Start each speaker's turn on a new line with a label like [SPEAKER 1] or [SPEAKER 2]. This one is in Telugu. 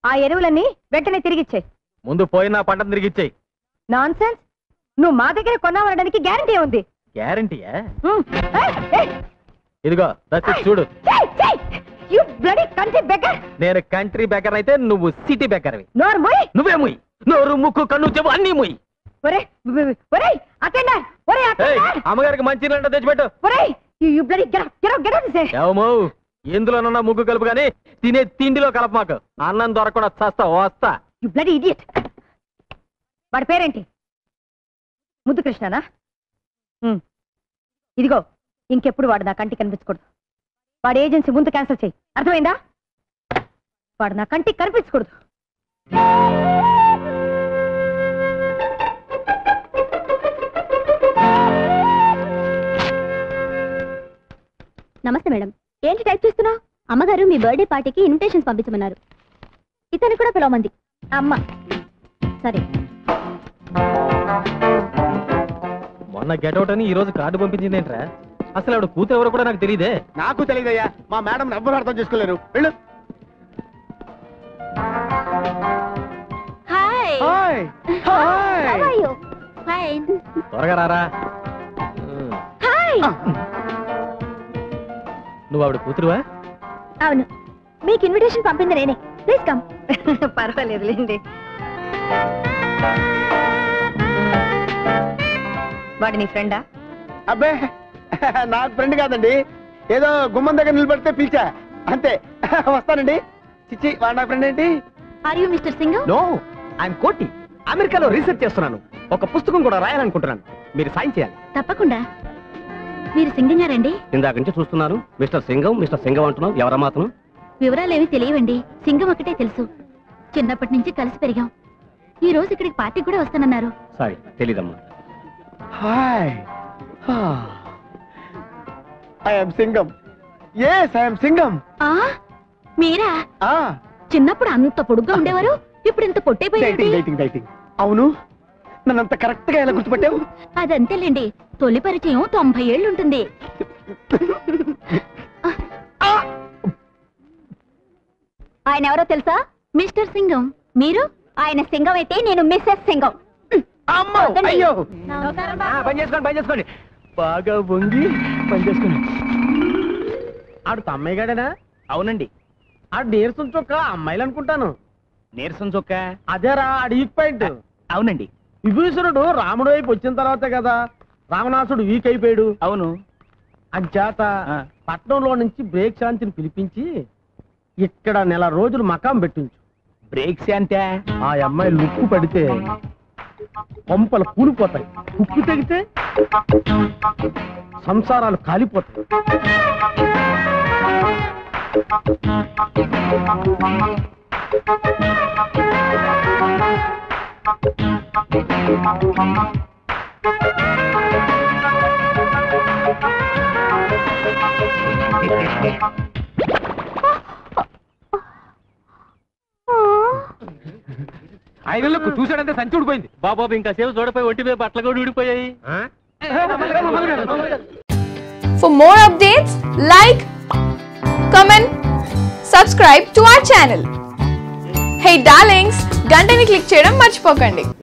[SPEAKER 1] ఆ ఎరువులన్నీ వెంటనే తిరిగిచ్చాయి.
[SPEAKER 2] ముందు పోయిన పంటను తిరిగిచ్చాయి.
[SPEAKER 1] Non sense. నువ్వు మా దగ్గర కొన్నావనడానికి గ్యారంటీ ఉంది.
[SPEAKER 2] గ్యారంటీయా? ఇదిగో చూడు. నేను కంట్రీ బెకర్ అయితే నువ్వు సిటీ బెకర్వి. నువ్వే ముయ్. నోరు ముక్కు కన్ను చెవు అన్ని ముయ్. అమ్మగారికి మంచి నీళ్ళ తెచ్చిపెట్టు. ఎందులోనన్నా ముగ్గు కలుపు గానీ తినే తిండిలో కలప. మాకు అన్నం దొరకకుండా చస్తా వస్తా.
[SPEAKER 1] వాడి పేరేంటి? ముద్దు కృష్ణనా? ఇదిగో ఇంకెప్పుడు వాడు నా కంటికి కనిపించకూడదు. వాడి ఏజెన్సీ ముందు క్యాన్సిల్ చేయి. అర్థమైందా? వాడు నా కంటికి కనిపించకూడదు.
[SPEAKER 3] నమస్తే మేడం. ఏంటి టైప్ చేస్తున్నావు? అమ్మగారు మీ బర్త్డే పార్టీకి ఇన్విటేషన్స్ పంపించమన్నారు. ఇతను కూడా పిలవమంది అమ్మ. సరే.
[SPEAKER 2] మొన్న గెటౌట్ అని ఈ రోజు కార్డు పంపించింది ఏంట్రా? అసలు ఆవిడ కూతురు ఎవరో కూడా నాకు తెలియదే.
[SPEAKER 4] నాకు తెలియదయ్యా. మా మేడం ఎవ్వరు అర్థం చేసుకోలేరు. వెళ్ళు.
[SPEAKER 2] త్వరగా రారా. నువ్వు ఆవిడ కూతురువా?
[SPEAKER 3] అవును. మీకు ఇన్విటేషన్ పంపింది నేనే. Please come.
[SPEAKER 1] పర్వాలేదులేండి. వాడి నీ ఫ్రెండా?
[SPEAKER 4] అబ్బే నాకు ఫ్రెండ్ కాదండి. ఏదో గుమ్మం దగ్గర నిలబడితే పిలిచా అంతే. వస్తానండి. చిచ్చి వాడు నా ఫ్రెండ్ ఏంటి?
[SPEAKER 3] Are you mister Singh?
[SPEAKER 2] No, I'm Koti. అమెరికాలో రీసెర్చ్ చేస్తున్నాను. ఒక పుస్తకం కూడా రాయాలనుకుంటున్నాను. మీరు సాయం చేయాలి.
[SPEAKER 3] తప్పకుండా. మీరు సింగం గారండి?
[SPEAKER 2] ఇందాక నుంచి చూస్తున్నాను. మిస్టర్ సింగం అంటున్నావు. ఎవరా మాత్రం?
[SPEAKER 3] వివరాలేవి తెలియవండి. సింగం ఒకటే తెలుసు. చిన్నప్పటి నుంచి కలిసి పెరిగాం. ఈ రోజు ఇక్కడికి పార్టీ కూడా వస్తానన్నారు.
[SPEAKER 2] సారీ, తెలీదమ్మా.
[SPEAKER 4] Hi, I'm Singam. yes I am Singam.
[SPEAKER 3] మీరా? చిన్నప్పుడు అంత పొడుగ్గా ఉండేవారు, ఇప్పుడు ఇంత పొట్టైపోయారు.
[SPEAKER 4] అవును, నన్నంత కరెక్ట్ గా ఎలా గుర్తుపట్టావు?
[SPEAKER 3] అదంతేలేండి, తొలి పరిచయం 90 ఏళ్ళు ఉంటుంది. ఆయన ఎవరో తెలుసా? మిస్టర్ సింగం. మీరు? ఆయన సింగం అయితే నేను మిస్సెస్ సింగం.
[SPEAKER 4] అయ్యో,
[SPEAKER 2] పని చేసుకోండి. బాగా వంగి పని చేసుకోండి. ఆడు తమ్మాయి గాడేనా? అవునండి. ఆడు నీరసం చొక్క అమ్మాయిలు అనుకుంటాను. నీరసం చొక్క అదేరా అడిగి పాయింట్. అవునండి. విభీషణుడు రాముడు వైపు వచ్చిన తర్వాతే కదా రావణాసుడు వీక్ అయిపోయాడు. అవును. అంచేత పట్నంలో నుంచి బ్రేక్ శాంతిని పిలిపించి ఇక్కడ నెల రోజులు మకాం పెట్టించు. బ్రేక్ శాంతి ఆ అమ్మాయి లుక్కు పడితే కొంపలు కూలిపోతాయి, ఉక్కు తెగితే సంసారాలు కాలిపోతాయి. ఐదులకు చూసాడంటే సంచి ఊడిపోయింది. బాబాబు ఇంకా సేపు చూడపోయి ఒంటి మీద బట్టలు కూడా ఊడిపోయాయి.
[SPEAKER 5] For more updates, like, comment, subscribe to our channel. Hey darlings, గంటని click చేయడం మర్చిపోకండి.